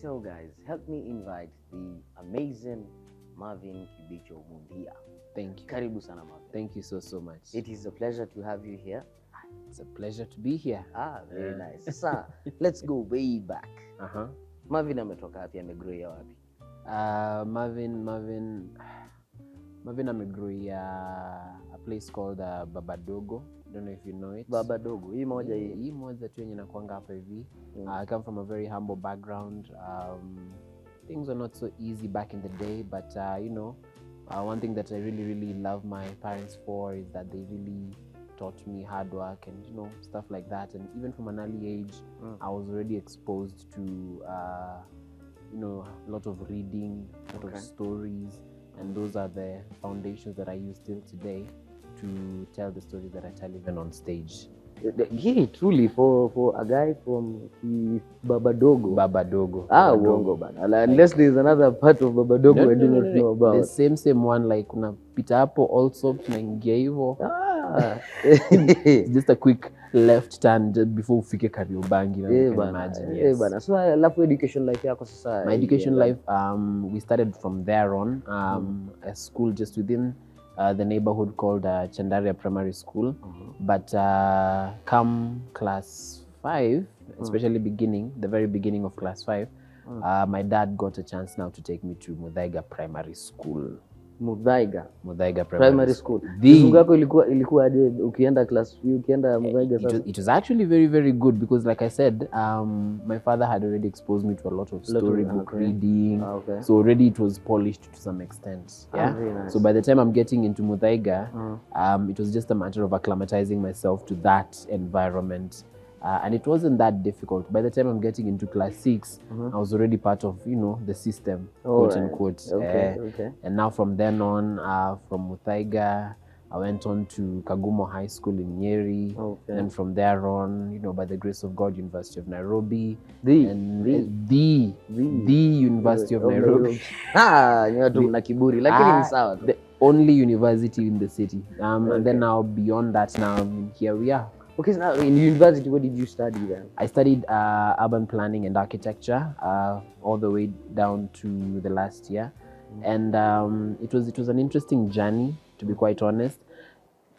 So guys, help me invite the amazing Marvin Kibicho Mundia. Thank you. Karibu sana Marvin. Thank you so much. It is a pleasure to have you here. It's a pleasure to be here. Very nice. Sasa, let's go way back. Uh-huh. Marvin ametoka wapi? Amegrow wapi? Marvin amegrow a place called Babadogo. I don't know if you know it. Babadogo. Hii moja tu yenye nakuanga hapa hivi. I come from a very humble background. Things were not so easy back in the day, but one thing that I really love my parents for is that they really taught me hard work and stuff like that. And even from an early age, I was already exposed to a lot of reading, a lot of stories, and those are the foundations that I use till today to tell the stories that I tell even on stage. Yeah, truly for a guy from Babadogo. Uongo bana. Unless there is another part of Babadogo I do not know about. The same one, like unapita hapo also tunaingia hivyo. Just a quick left turn before ufike Kariobangi. You can imagine. Yes. So I love education life yako sasa. My education life, we started from there on. A school just within the neighborhood called Chandaria Primary School. But come class 5, especially the very beginning of class 5, my dad got a chance now to take me to Muthaiga Primary School. Muthaiga Primary School. Kizungu yako ilikuwa aje ukienda class 3 ukienda Muthaiga sasa? It was actually very good because, like I said, my father had already exposed me to a lot of storybook reading. So already it was polished to some extent. Yeah. Very nice. So by the time I'm getting into Muthaiga, it was just a matter of acclimatizing myself to that environment. And it wasn't that difficult. By the time I'm getting into class 6, I was already part of, the system, quote unquote. Okay. And now from then on, from Muthaiga, I went on to Kagumo High School in Nyeri. And from there on, by the grace of God, University of Nairobi. The University of Nairobi. Mna kiburi, lakini ni sawa. The only university in the city. And then now beyond that, now here we are. Okay, so now in university, what did you study then? I studied urban planning and architecture all the way down to the last year. And it was an interesting journey, to be quite honest.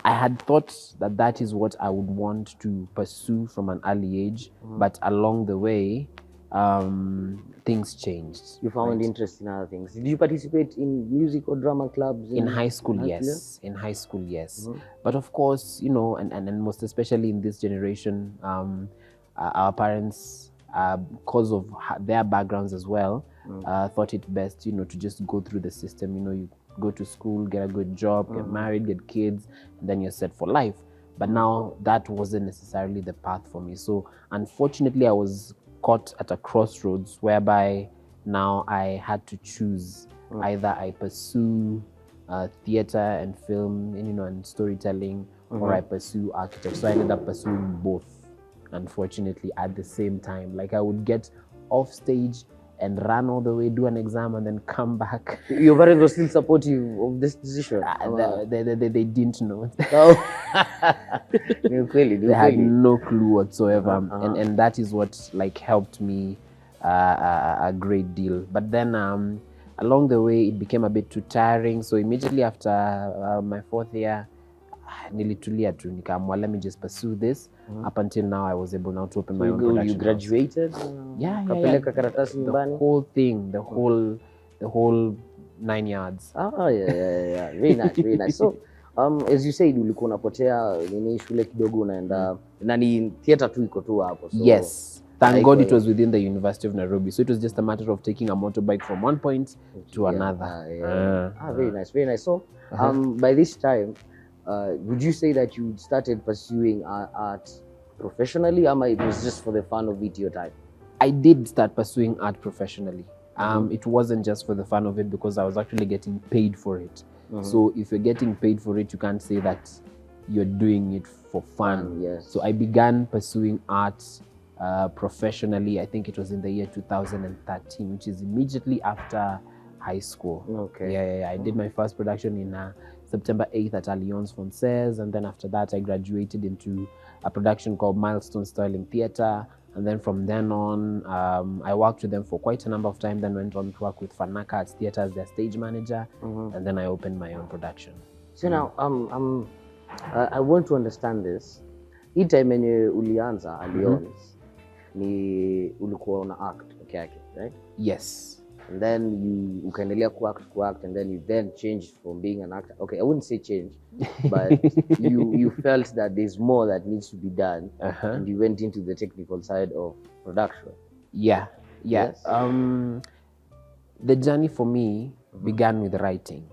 I had thought that is what I would want to pursue from an early age, but along the way, things changed. You found interest in other things. Did you participate in music or drama clubs? In high school, yes. In high school, yes. But of course, and most especially in this generation, our parents, because of their backgrounds as well, thought it best, to just go through the system. You go to school, get a good job, get married, get kids, and then you're set for life. But now that wasn't necessarily the path for me. So unfortunately, I was caught at a crossroads whereby now I had to choose. Either I pursue theater and film and storytelling, or I pursue architecture. So I ended up pursuing both, unfortunately, at the same time. Like I would get off stage and run all the way, do an exam, and then come back. Your parents were still supportive of this decision? They didn't know. They had no clue whatsoever. And that is what helped me a great deal. But then along the way, it became a bit too tiring. So immediately after my 4th year, nilitulia tu nikaamua, let me just pursue this. Up until now, I was able now to open my own production. You graduated? Yeah. Kapeleka karatasi nyumbani? The whole thing, the whole 9 yards. Yeah. Very nice. So, as you said, ulikuwa unapotea shule kidogo unaenda na ni theater tu iko tu hapo. So yes. Thank God it was within the University of Nairobi. So it was just a matter of taking a motorbike from one point to another. Very nice. So, by this time, would you say that you started pursuing art professionally, or it was just for the fun of it your time? I did start pursuing art professionally. It wasn't just for the fun of it because I was actually getting paid for it. So if you're getting paid for it, you can't say that you're doing it for fun. Yes. So I began pursuing art professionally. I think it was in the year 2013, which is immediately after high school. Okay. Yeah. I did my first production in September 8th at Alliance Française, and then after that I graduated into a production called Milestone Sterling Theatre, And then from then on, I worked with them for quite a number of time, then went on to work with Fanaka at theater as their stage manager, and then I opened my own production. So now, I want to understand this. Hii time yenye ulianza Alliance, ni ulikuwa una act peke yake, right? Yes. And then you ukaendelea kuact, and then you then changed from being an actor. Okay, I wouldn't say change, but you felt that there's more that needs to be done, and you went into the technical side of production. Yeah. Yes. The journey for me began with writing,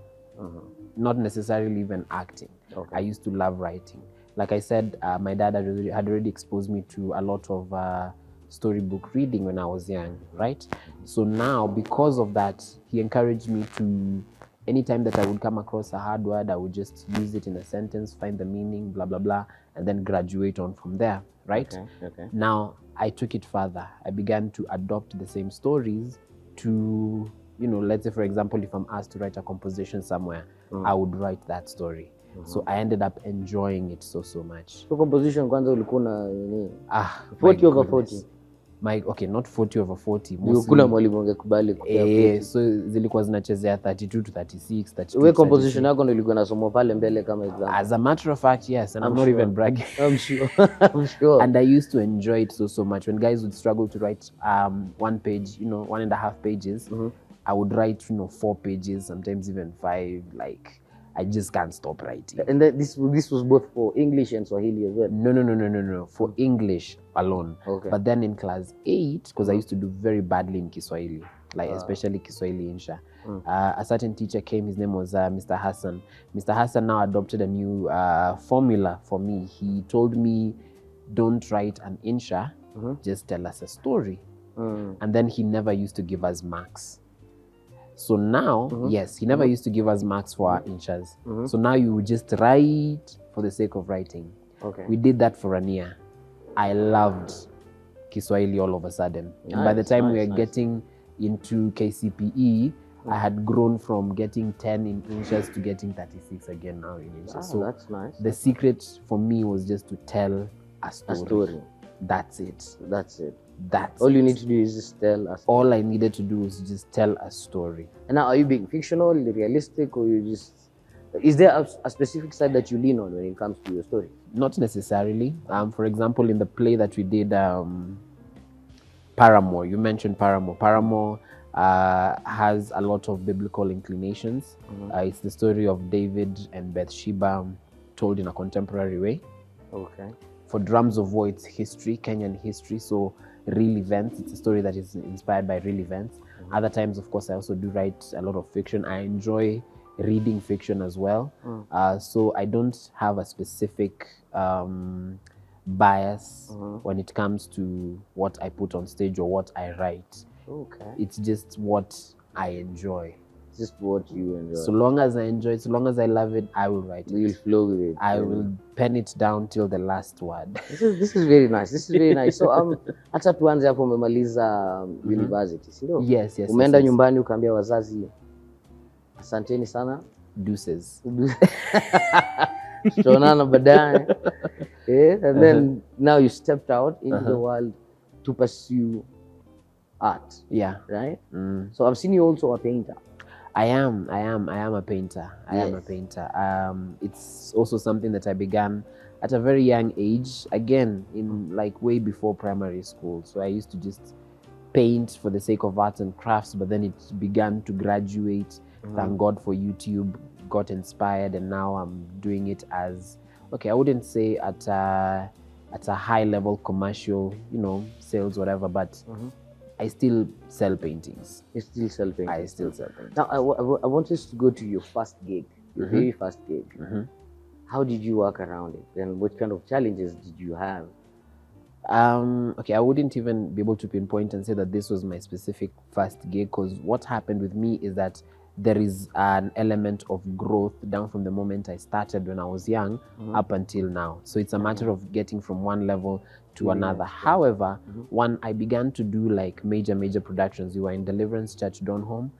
not necessarily even acting. Okay. I used to love writing. Like I said, my dad had already exposed me to a lot of storybook reading when I was young, right? So now, because of that, he encouraged me to, anytime that I would come across a hard word, I would just use it in a sentence, find the meaning, blah, blah, blah, and then graduate on from there, right? Okay. Now, I took it further. I began to adopt the same stories to, let's say, for example, if I'm asked to write a composition somewhere, I would write that story. So I ended up enjoying it so much. So composition kwanza ulikuwa na nini? 40 over 40. Okay, not 40 over 40. Kuna mwalimu ungekubali kupia so zilikuwa zinachezea 32 to 36, 32. Wewe composition yako ndio ilikuwa nasoma pale mbele kama example. As a matter of fact, yes, and I'm not even bragging. I'm sure. And I used to enjoy it so much. When guys would struggle to write one page, 1.5 pages, I would write 4 pages, sometimes even 5. Like, I just can't stop writing. And this was both for English and Swahili as well? No. For English alone. Okay. But then in class 8, because I used to do very badly in Kiswahili, like especially Kiswahili Insha. A certain teacher came, his name was Mr. Hassan. Mr. Hassan now adopted a new formula for me. He told me, don't write an Insha, just tell us a story. And then he never used to give us marks. So now, yes, he never used to give us marks for our inshas. So now you would just write for the sake of writing. Okay. We did that for a year. I loved Kiswahili all of a sudden. And by the time we were getting into KCPE, I had grown from getting 10 in inshas to getting 36 again now in inshas. So that's nice. The secret for me was just to tell a story. That's it. That's all you need to do is just tell us. All I needed to do was just tell a story. And now, are you being fictional, realistic, or you just... Is there a specific side that you lean on when it comes to your story? Not necessarily. For example, in the play that we did, Paramore, you mentioned Paramore. Paramore has a lot of biblical inclinations. It's the story of David and Bathsheba told in a contemporary way. Okay. For Drums of War, it's history, Kenyan history, so real events. It's a story that is inspired by real events. Other times, of course, I also do write a lot of fiction. I enjoy reading fiction as well. So I don't have a specific bias when it comes to what I put on stage or what I write. Okay. It's just what I enjoy. Just what you enjoy. So long as I enjoy it, so long as I love it, I will write it. You'll flow with it. I will pen it down till the last word. This is very nice. So hata tuanze hapo, umemaliza university, si ndio? Yes. Umeenda nyumbani ukaambia wazazi asanteni sana, deuces. Tutaonana baadaye. And then now you stepped out into the world to pursue art. Yeah. Right? So I've seen you also a painter. I am a painter. I am a painter. It's also something that I began at a very young age, again, in like way before primary school. So I used to just paint for the sake of arts and crafts, but then it began to graduate. Thank God for YouTube, got inspired, and now I'm doing it as, okay, I wouldn't say at a high level commercial, sales, whatever, but I still sell paintings. You still sell paintings? I still sell paintings. Now, I want us to go to your first gig, your very first gig. How did you work around it? And what kind of challenges did you have? Okay, I wouldn't even be able to pinpoint and say that this was my specific first gig, because what happened with me is that there is an element of growth down from the moment I started when I was young up until now. So it's a matter of getting from one level to another. However, when I began to do like major productions, we were in Deliverance Church Donholm.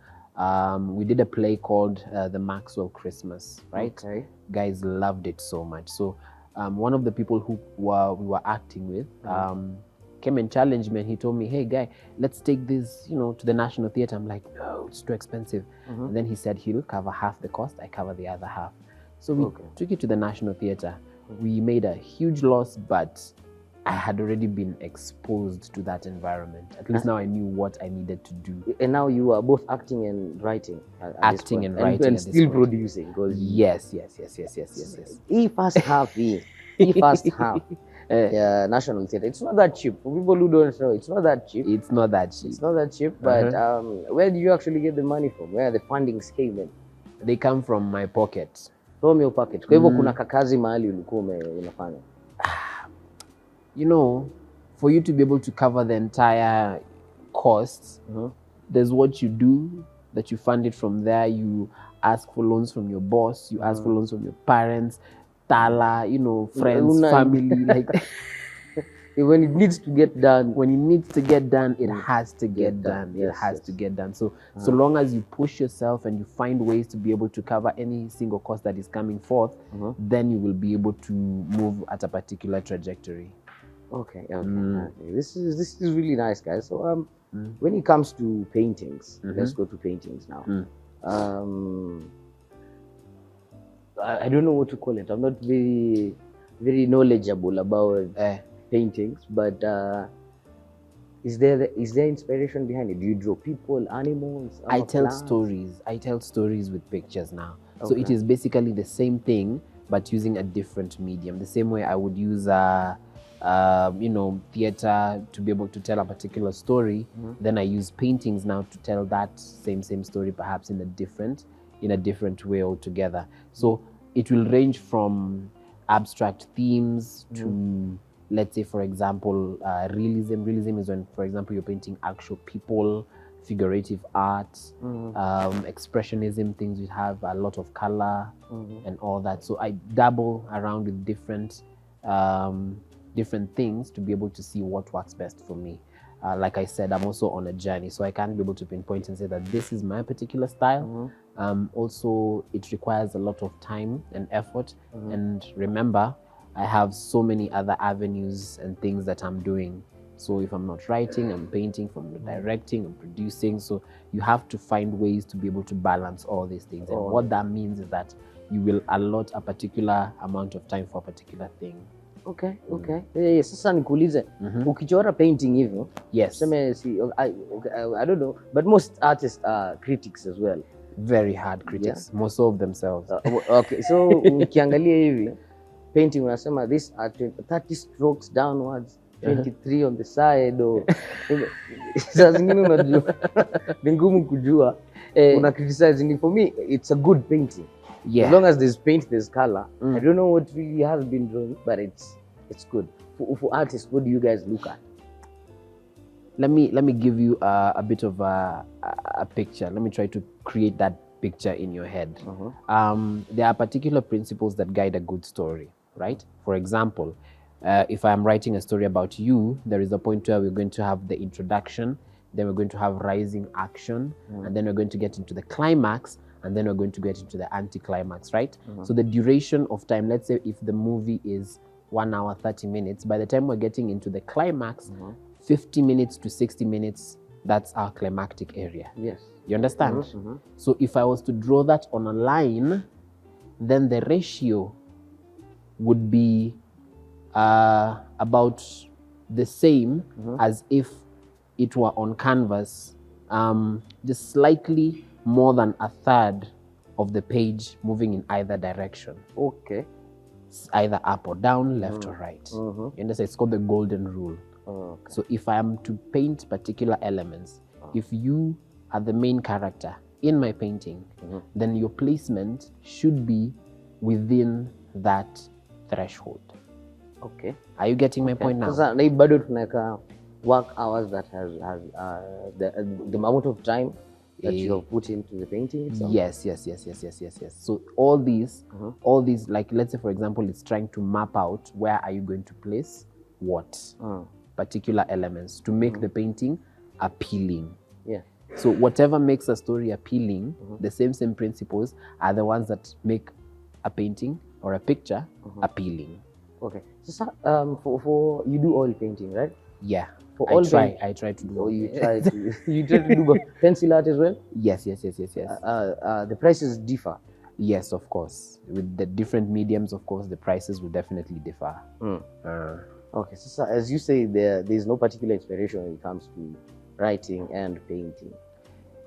We did a play called The Maxwell Christmas, right? Okay. Guys loved it so much. So one of the people who we were acting with, came and challenged me, and he told me, hey guy, let's take this, you know, to the National Theatre. I'm like, no, it's too expensive. And then he said he'll cover half the cost, I cover the other half. So we took it to the National Theatre. We made a huge loss, but I had already been exposed to that environment. At least now I knew what I needed to do. And now you are both acting and writing. Acting and writing. And still producing. Yes. The first half, yeah, National Theatre. It's not that cheap. For people who don't know, it's not that cheap. It's not that cheap. But where do you actually get the money from? Where are the fundings came in? They come from my pocket. From your pocket. Kwa hivyo kuna kakazi mahali ulikuwa unafanya. You know, for you to be able to cover the entire costs, there's what you do, that you fund it from there. You ask for loans from your boss, you ask for loans from your parents, tala, you know, friends, family, like when it needs to get done. When it needs to get done, it has to get done. It has to get done. So so long as you push yourself and you find ways to be able to cover any single cost that is coming forth, then you will be able to move at a particular trajectory. Okay. This is really nice, guys. So when it comes to paintings, let's go to paintings now. I don't know what to call it. I'm not very knowledgeable about paintings, but is there inspiration behind it? Do you draw people, animals? I tell stories. I tell stories with pictures now. So it is basically the same thing, but using a different medium. The same way I would use you know, theater to be able to tell a particular story, then I use paintings now to tell that same story, perhaps in a different way altogether. So it will range from abstract themes to, let's say, for example, realism. Realism is when, for example, you're painting actual people, figurative art, expressionism, things which have a lot of color and all that. So I dabble around with different things to be able to see what works best for me. Like I said, I'm also on a journey, so I can't be able to pinpoint and say that this is my particular style. Also, it requires a lot of time and effort. And remember, I have so many other avenues and things that I'm doing. So if I'm not writing, I'm painting, if I'm not directing, I'm producing. So you have to find ways to be able to balance all these things. And what that means is that you will allot a particular amount of time for a particular thing. Okay. Sasa nikuulize, ukichora painting hivyo, I don't know, but most artists are critics as well. Very hard critics, most of themselves. Okay, so ukiangalia hivi painting unasema this are 30 strokes downwards, 23 on the side, or saa zingine unajua ni ngumu kujua. Una criticize. For me, it's a good painting. As long as there's paint, there's color. I don't know what really has been drawn, but it's good. For artists, what do you guys look at? Let me give you a bit of a picture. Let me try to create that picture in your head. There are particular principles that guide a good story, right? For example, if I'm writing a story about you, there is a point where we're going to have the introduction, then we're going to have rising action, and then we're going to get into the climax, and then we're going to get into the anticlimax, right? So the duration of time, let's say if the movie is 1 hour, 30 minutes, by the time we're getting into the climax, 50 minutes to 60 minutes, that's our climactic area. Yes. You understand? So if I was to draw that on a line, then the ratio would be about the same as if it were on canvas, just slightly more than a third of the page moving in either direction. Okay. It's either up or down, left or right. You understand? It's called the golden rule. So if I am to paint particular elements, if you are the main character in my painting, then your placement should be within that threshold. Okay. Are you getting my point now? Sasa na bado tunaweka work hours that has the amount of time that you have put into the painting itself? Yes. So all these, like let's say for example, it's trying to map out where are you going to place what particular elements to make the painting appealing. Yeah. So whatever makes a story appealing, the same principles are the ones that make a painting or a picture appealing. Okay. So for you do oil painting, right? Yeah. For I all try to do. Oh, you try to you try to do pencil art as well? Yes. The prices differ. Yes, of course. With the different mediums, of course, the prices will definitely differ. Okay, so as you say, there's no particular inspiration when it comes to writing and painting.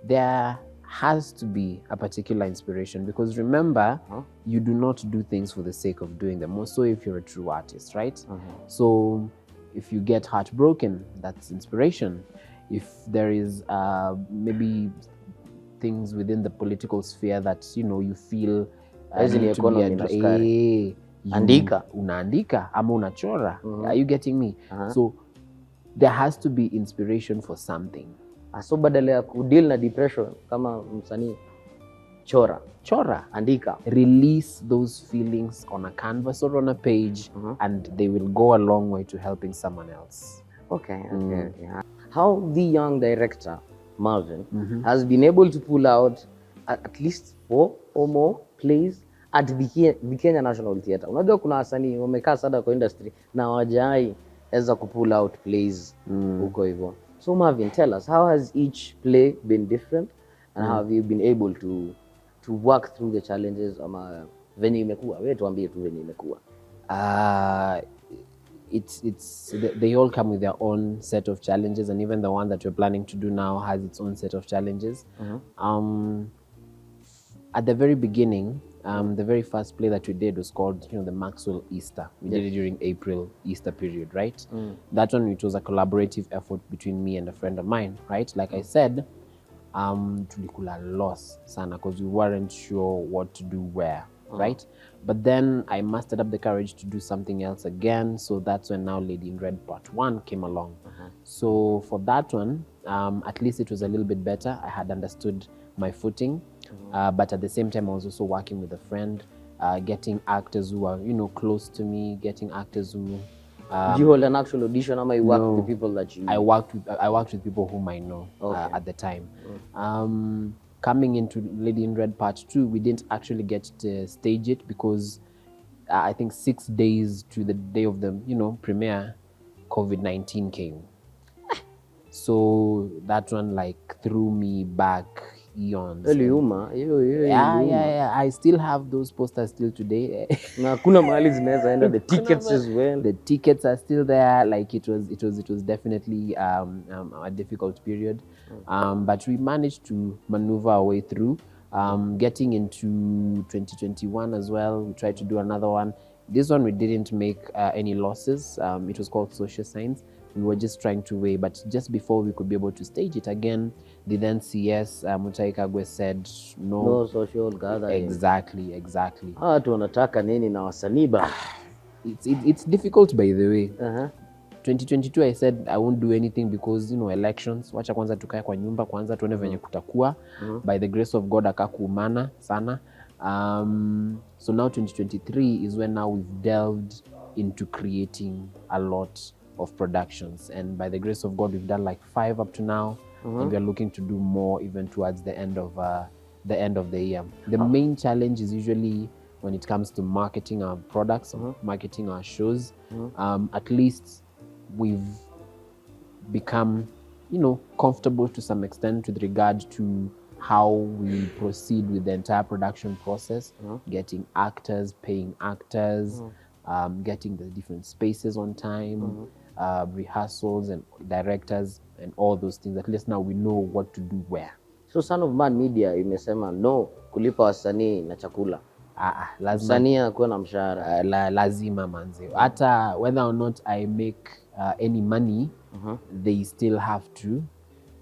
There has to be a particular inspiration, because remember, you do not do things for the sake of doing them, more so if you're a true artist, right? So if you get heartbroken, that's inspiration. If there is maybe things within the political sphere that you feel need to be andika, unaandika ama unachora. Are you getting me? So there has to be inspiration for something. So badala ya kudeal na depression kama msanii, chora, andika, release those feelings on a canvas or on a page, and they will go a long way to helping someone else. Okay. How the young director Marvin has been able to pull out at least 4 or more plays at the Kenya National Theatre. Unajua kuna wasanii wamekaa sana kwa industry na hawajai eza kupull out plays huko hivyo. So Marvin, tell us, how has each play been different, and how have you been able to work through the challenges? Ama venye imekuwa, wewe tuambie tu venye imekuwa. They all come with their own set of challenges, and even the one that we're planning to do now has its own set of challenges. At the very beginning, the very first play that we did was called, the Maxwell Easter. We did it during April Easter period, right? That one, it was a collaborative effort between me and a friend of mine, right? Like I said, tulikula loss sana because we weren't sure what to do where, right? But then I mustered up the courage to do something else again. So that's when now Lady in Red Part 1 came along. So for that one, at least it was a little bit better. I had understood my footing, but at the same time I was also working with a friend, getting actors who are close to me, getting actors who did you hold an actual audition, or you worked with people that you... I worked with people whom I know at the time. Coming into Lady in Red Part 2, we didn't actually get to stage it because I think 6 days to the day of the premiere, COVID-19 came. So that one threw me back eons. Yeah. I still have those posters still today. The tickets as well. The tickets are still there. It was definitely a difficult period, but we managed to maneuver our way through. Getting into 2021 as well, we tried to do another one. This one we didn't make any losses. It was called Social Science. We were just trying to weigh, but just before we could be able to stage it again, the then CS Mutahi Kagwe said no social gathering. Exactly. Tunataka nini na wasanii ba? It's difficult, by the way. 2022 I said I won't do anything because elections. Wacha kwanza tukae kwa nyumba kwanza tuone venye kutakuwa. By the grace of God akakuumana sana. So now 2023 is when now we've delved into creating a lot of productions, and by the grace of God we've done 5 up to now, and we are looking to do more even towards the end of the year. The main challenge is usually when it comes to marketing our products, marketing our shows. At least we've become comfortable to some extent with regard to how we proceed with the entire production process, getting actors, paying actors, getting the different spaces on time, rehearsals and directors and all those things. At least now we know what to do where. So Son of Man Media imesema no kulipa wasanii na chakula. Lazima msanii anakuwa na mshahara. Lazima manze. Hata whether or not I make any money, they still have to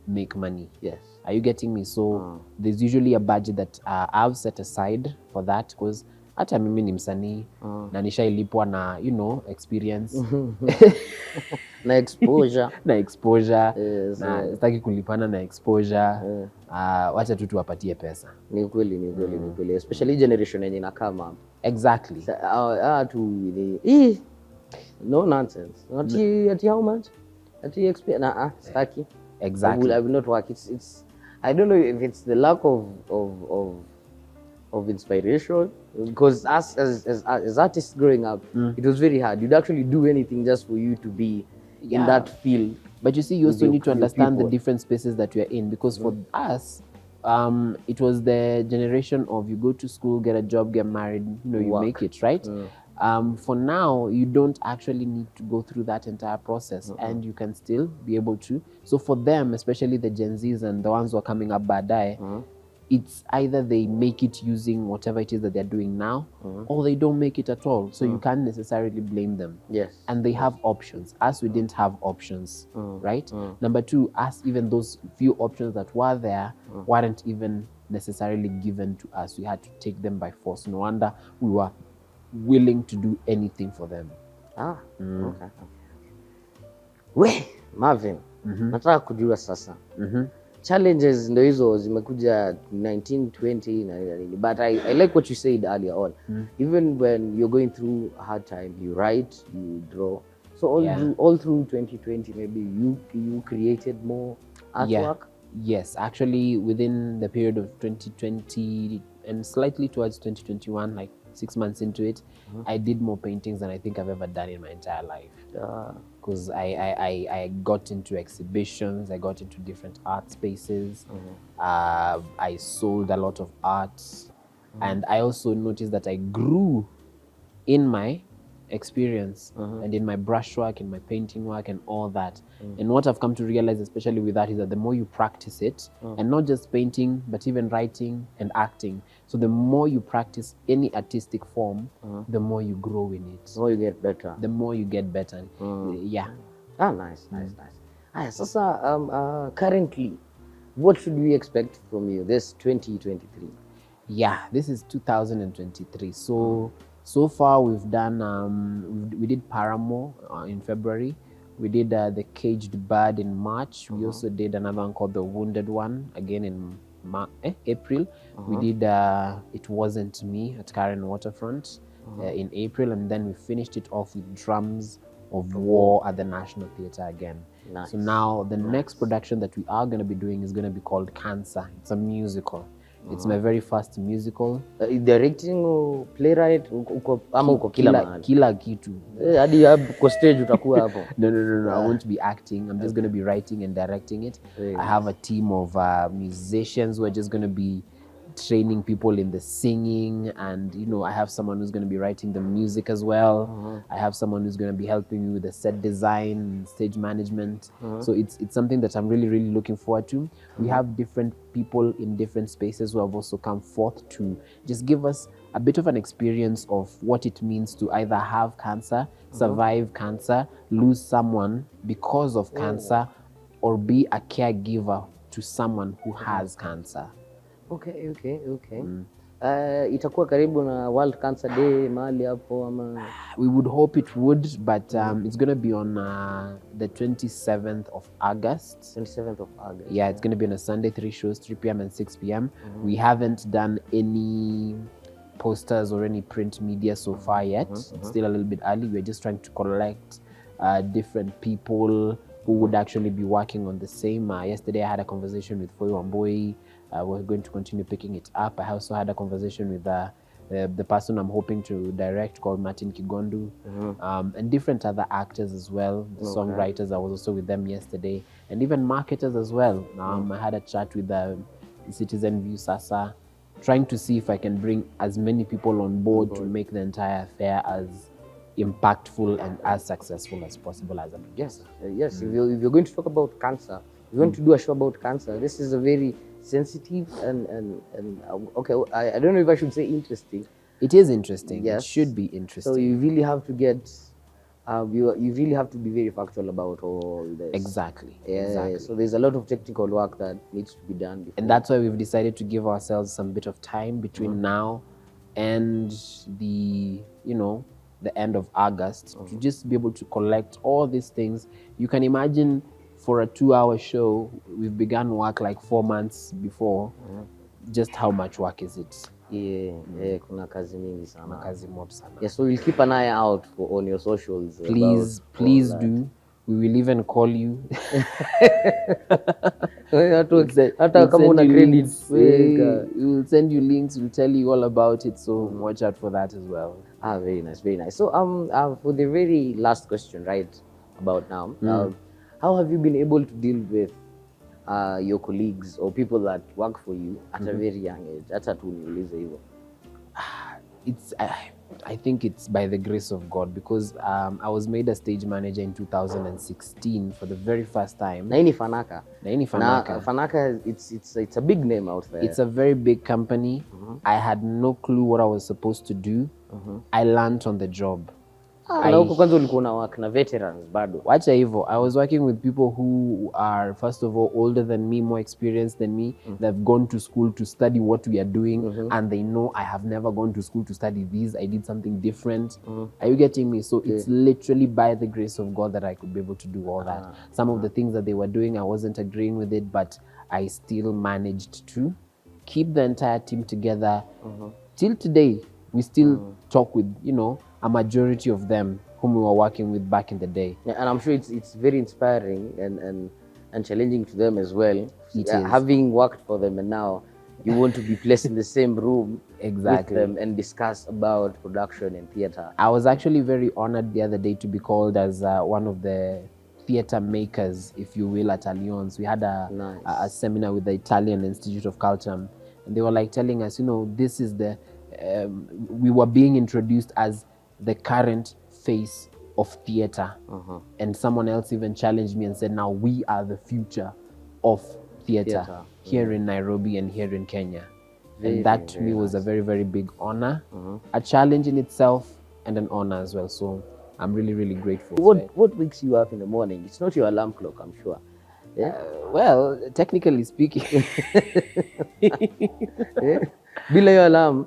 make money. Yes. Are you getting me? So there's usually a budget that I've set aside for that, because hata mimi ni msanii na nishailipwa na experience na exposure yes, na sitaki kulipana na exposure. Wacha tu tuwapatie pesa. Ni kweli, especially generation yenye inakama. Exactly. No nonsense. At how much? At you expect? Staki. Exactly. I will not work. It's I don't know if it's the lack of inspiration, because us as artists growing up, it was very hard. You'd actually do anything just for you to be in that field. But you see, you also need to understand the different spaces that you're in, because for us, it was the generation of you go to school, get a job, get married, you make it, right? For now, you don't actually need to go through that entire process, and you can still be able to. So for them, especially the Gen Zs and the ones who are coming up baadaye, it's either they make it using whatever it is that they're doing now, or they don't make it at all. So you can't necessarily blame them. Yes. And they have options. Us, we didn't have options, right? Number two, us, even those few options that were there weren't even necessarily given to us. We had to take them by force. No wonder we were willing to do anything for them. Okay. We, Marvin, nataka kujua sasa. Challenges ndo hizo zimekuja 1920 na nini, but I like what you said earlier on. Even when you're going through a hard time, you write, you draw. So all through 2020, maybe you created more artwork. Yes, actually within the period of 2020 and slightly towards 2021, like 6 months into it, I did more paintings than I think I've ever done in my entire life. Because I got into exhibitions, I got into different art spaces, I sold a lot of art, and I also noticed that I grew in my experience and in my brushwork, in my painting work and all that. And what I've come to realize, especially with that, is that the more you practice it, and not just painting, but even writing and acting. So the more you practice any artistic form, the more you grow in it. The more you get better. The more you get better. Yeah. Nice. Sasa, currently, what should we expect from you this 2023? Yeah, this is 2023. So far we've done, we did Paramore in February. We did The Caged Bird in March. We also did another one called The Wounded One, again in April. We did It Wasn't Me at Karen Waterfront in April, and then we finished it off with Drums of War at the National Theatre again. So now the next production that we are going to be doing is going to be called Cancer. It's a musical. It's my very first musical. Directing or playwright ama uko kila mahali? Kila kitu. Hadi uko stage utakuwa hapo. No. I won't be acting. I'm just going to be writing and directing it. I have a team of musicians who are just going to be training people in the singing, and I have someone who's going to be writing the music as well. I have someone who's going to be helping me with the set design, stage management. So it's something that I'm really looking forward to. We have different people in different spaces who have also come forth to just give us a bit of an experience of what it means to either have cancer, survive cancer, lose someone because of cancer, or be a caregiver to someone who has cancer. Okay. Itakuwa karibu na World Cancer Day mahali hapo ama? We would hope it would, but it's going to be on the 27th of August. 27th of August. Yeah, it's going to be on a Sunday, 3 shows, 3 p.m. and 6 p.m. We haven't done any posters or any print media so far yet. It's still a little bit early. We're just trying to collect different people who would actually be working on the same. Yesterday I had a conversation with Foy Wamboi. We're going to continue picking it up. I also had a conversation with the person I'm hoping to direct, called Martin Kigondu, and different other actors as well, the songwriters. I was also with them yesterday, and even marketers as well. I had a chat with the Citizen View Sasa, trying to see if I can bring as many people on board to make the entire affair as impactful and as successful as possible as a producer. Yes. If you're going to talk about cancer, you're going to do a show about cancer. This is a very sensitive and okay, I don't know if I should say interesting. It is interesting. Yes. It should be interesting. So you really have to get you really have to be very factual about all this. Exactly. So there's a lot of technical work that needs to be done before. And that's why we've decided to give ourselves some bit of time between now and the end of August to just be able to collect all these things. You can imagine, for a 2-hour show, we've begun work like 4 months before. Just how much work is it? Kuna kazi mingi sana. Kazi mob sana. Yeah, so we'll keep an eye out on your socials. Please do. We will even call you. Hata kama una credits, we will send you links. We'll tell you all about it. So watch out for that as well. Very nice. So for the very last question, right? about now. How have you been able to deal with your colleagues or people that work for you at a very young age? Acha tu niulize hivyo. I think it's by the grace of God, because I was made a stage manager in 2016 for the very first time. Na ini Fanaka. Fanaka, it's a big name out there. It's a very big company. I had no clue what I was supposed to do. I learned on the job. Na huko kwanza ulikuwa na work na veterans bado. Wacha hivyo. I was working with people who are, first of all, older than me, more experienced than me. They've gone to school to study what we are doing, and they know I have never gone to school to study these. I did something different. Are you getting me? So it's literally by the grace of God that I could be able to do all that. Some of the things that they were doing, I wasn't agreeing with it, but I still managed to keep the entire team together. Till today, we still talk with, a majority of them whom we were working with back in the day. Yeah, and I'm sure it's very inspiring and challenging to them as well. It is. Having worked for them, and now you want to be placed in the same room Exactly. with them and discuss about production and theater. I was actually very honored the other day to be called as one of the theater makers, if you will, at Allianz. We had a seminar with the Italian Institute of Culture, and they were like telling us, this is the we were being introduced as the current face of theater. And someone else even challenged me and said, now we are the future of theater here in Nairobi and here in Kenya. And that to me was a very, very big honor, a challenge in itself, and an honor as well. So I'm really, really grateful. What wakes you up in the morning? It's not your alarm clock, I'm sure. Yeah? Well, technically speaking. Bila hiyo alarm,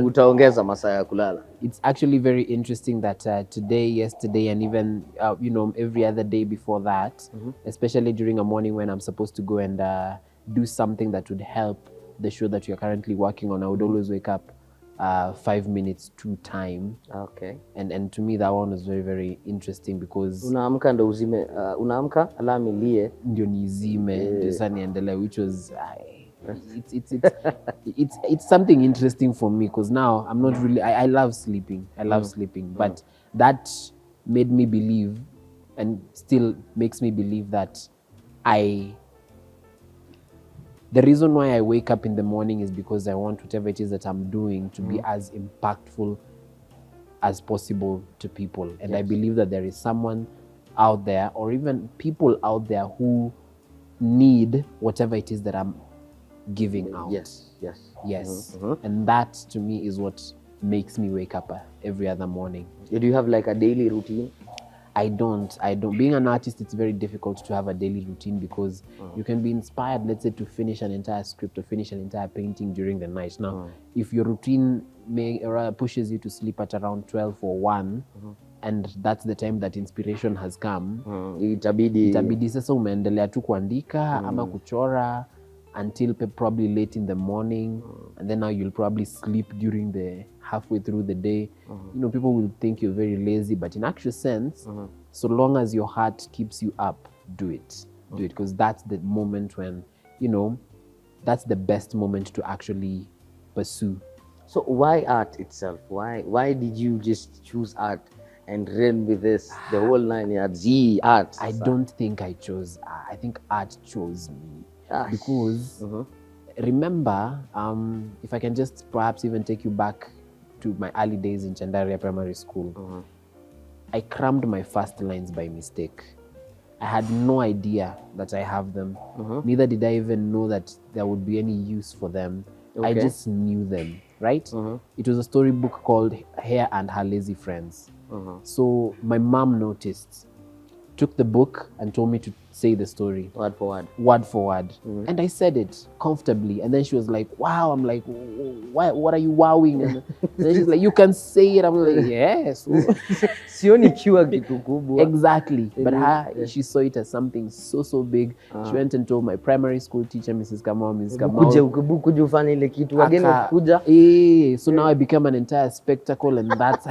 utaongeza masaa ya kulala. It's actually very interesting that today, yesterday, and even every other day before that, especially during a morning when I'm supposed to go and do something that would help the show that you're currently working on, I would always wake up 5 minutes to time. Okay. And to me that one was very, very interesting, because unaamka ndo uzime, unaamka alarm ilie ndio nizime ndio sasa niendelee, which was it's something interesting for me, because now I'm not really, I love sleeping. But that made me believe, and still makes me believe, that the reason why I wake up in the morning is because I want whatever it is that I'm doing to be as impactful as possible to people. And I believe that there is someone out there, or even people out there, who need whatever it is that I'm giving out. Yes. And that to me is what makes me wake up every other morning. Do you have like a daily routine? I don't. Being an artist, it's very difficult to have a daily routine, because you can be inspired, let's say, to finish an entire script or finish an entire painting during the night. Now, if your routine pushes you to sleep at around 12 or 1, and that's the time that inspiration has come, itabidi sasa umeendelea tu kuandika ama kuchora until probably late in the morning, and then now you'll probably sleep during the halfway through the day. People will think you're very lazy, but in actual sense, so long as your heart keeps you up, do it, because that's the moment when, that's the best moment to actually pursue. So why art itself? Why did you just choose art and run with this the whole 9 years? Art. I don't think I chose art. I think art chose me. Because remember, if I can just perhaps even take you back to my early days in Chandaria Primary School, I crammed my first lines by mistake. I had no idea that I have them. Neither did I even know that there would be any use for them. I just knew them, right? It was a storybook called Hare and Her Lazy Friends. So my mom noticed, took the book and told me to say the story. Word for word. Word for word. And I said it comfortably. And then she was like, wow. I'm like, why? What are you wowing? And then she's like, you can say it. I'm like, yes. Exactly. But she saw it as something so big. She went and told my primary school teacher, Mrs. Kamau. So now I became an entire spectacle, and that's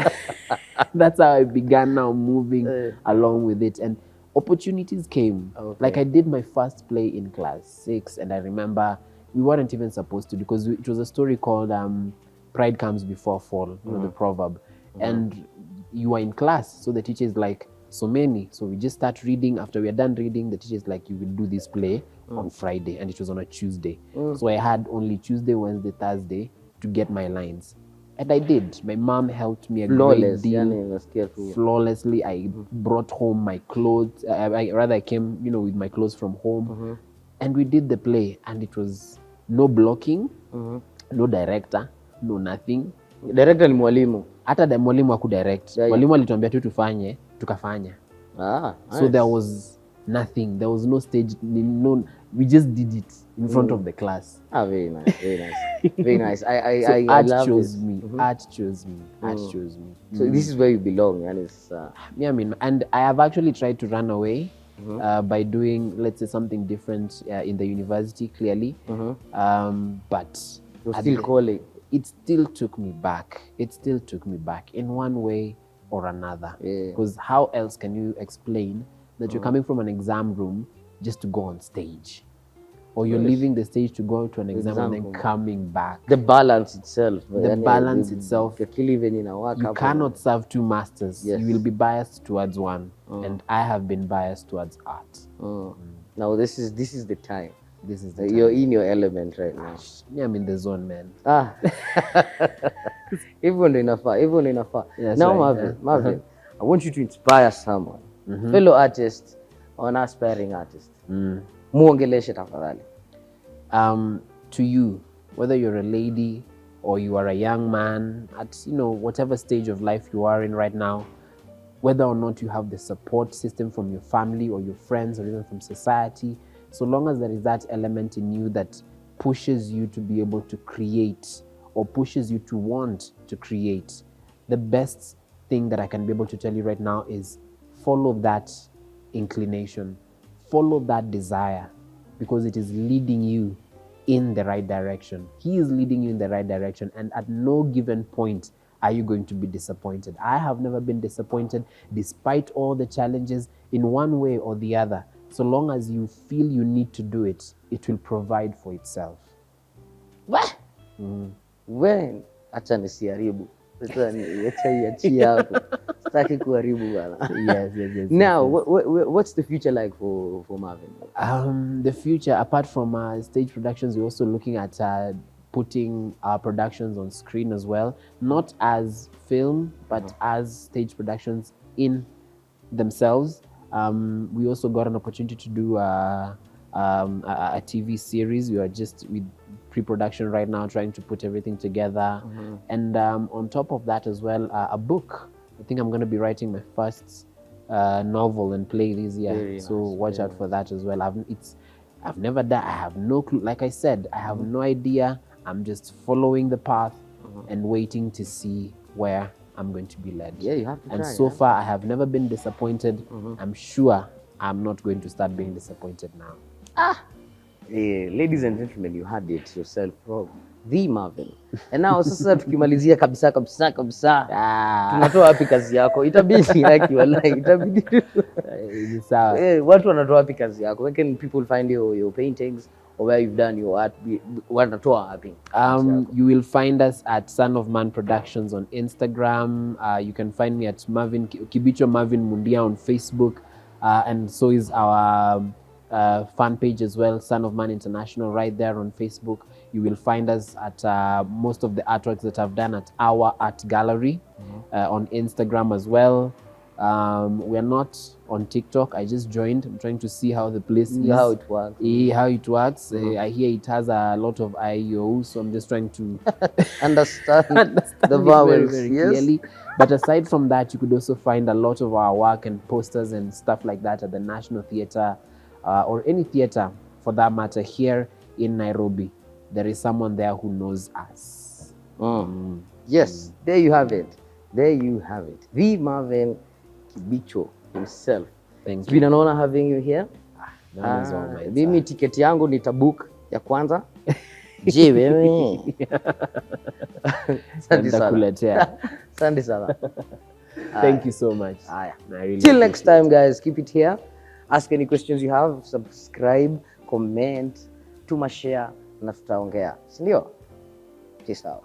how I began now moving along with it. And opportunities came. Like I did my first play in class 6, and I remember we weren't even supposed to, because it was a story called Pride Comes Before Fall, the proverb. And you are in class, so the teacher is like, so many. So we just start reading. After we are done reading, the teacher's like, you will do this play on Friday, and it was on a Tuesday. So I had only Tuesday, Wednesday, Thursday to get my lines. And I did. My mom helped me a great deal. Flawlessly. I brought home my clothes. I came, with my clothes from home. And we did the play. And it was no blocking, no director, no nothing. Director ni mwalimu. Hata the mwalimu hakudirect. Mwalimu alituambia tu tufanye, tukafanya. Nice. So there was nothing. There was no stage. We just did it in front of the class. Very nice. Very nice. Very nice. I art love chose this. me. Art chose me. Art chose me. So this is where you belong, and it's. Yeah, and I have actually tried to run away by doing, let's say, something different in the university. Clearly, but you're still calling. It still took me back. It still took me back in one way or another. Because how else can you explain that you're coming from an exam room just to go on stage? Or you're leaving the stage to go to an exam and then coming back. The balance itself. The balance itself. You cannot serve two masters. You will be biased towards one. And I have been biased towards art. Now this is the time. This is the time. You're in your element right now. Yeah, I'm in the zone, man. Even enough. Now, right. Marvin, I want you to inspire someone, fellow artist or an aspiring artist. Muongeleshe tafadhali. To you, whether you're a lady or you are a young man, at whatever stage of life you are in right now, whether or not you have the support system from your family or your friends or even from society, so long as there is that element in you that pushes you to be able to create or pushes you to want to create, the best thing that I can be able to tell you right now is follow that inclination, follow that desire, because it is leading you in the right direction. He is leading you in the right direction, and at no given point are you going to be disappointed. I have never been disappointed despite all the challenges in one way or the other. So long as you feel you need to do it, it will provide for itself. What? When? Acha nisiharibu. Yes. Now, what's the future like for Marvin? The future, apart from stage productions, we're also looking at putting our productions on screen as well. Not as film, but as stage productions in themselves. We also got an opportunity to do a TV series. We are just with pre-production right now, trying to put everything together. And on top of that as well, a book. I think I'm going to be writing my first novel and play this year. So watch out for that as well. I've never done. I have no clue. Like I said, I have no idea. I'm just following the path and waiting to see where I'm going to be led. Yeah, you have to and try, so far, I have never been disappointed. I'm sure I'm not going to start being disappointed now. Ladies and gentlemen, you heard it yourself from the Marvin. And now, sasa tukimalizia kabisa. Tunatoa wapi kazi yako? Itabidi like you are like itabidi. Watu wanatoa wapi kazi yako? Where can people find your paintings? Or where you've done your art, you will find us at Son of Man Productions on Instagram. You can find me at Marvin Kibicho, Marvin Mundia on Facebook, and so is our fan page as well, Son of Man International, right there on Facebook. You will find us at most of the artworks that I've done at Our Art Gallery on Instagram as well. We are not on TikTok. I just joined. I'm trying to see how the place is. How it works. I hear it has a lot of IEO, so I'm just trying to understand the vowels very clearly. But aside from that, you could also find a lot of our work and posters and stuff like that at the National Theatre or any theatre for that matter here in Nairobi. There is someone there who knows us. Yes, there you have it. The Marvin Kibicho himself. Thank It's been an honor having you here. Mimi tiketi yangu nitabook ya kwanza. Je, wewe. Asante sana. Thank you so much. Till next time, guys, keep it here. Ask any questions you have, subscribe, comment, tuma share na tutaongea. Sindio? Peace out.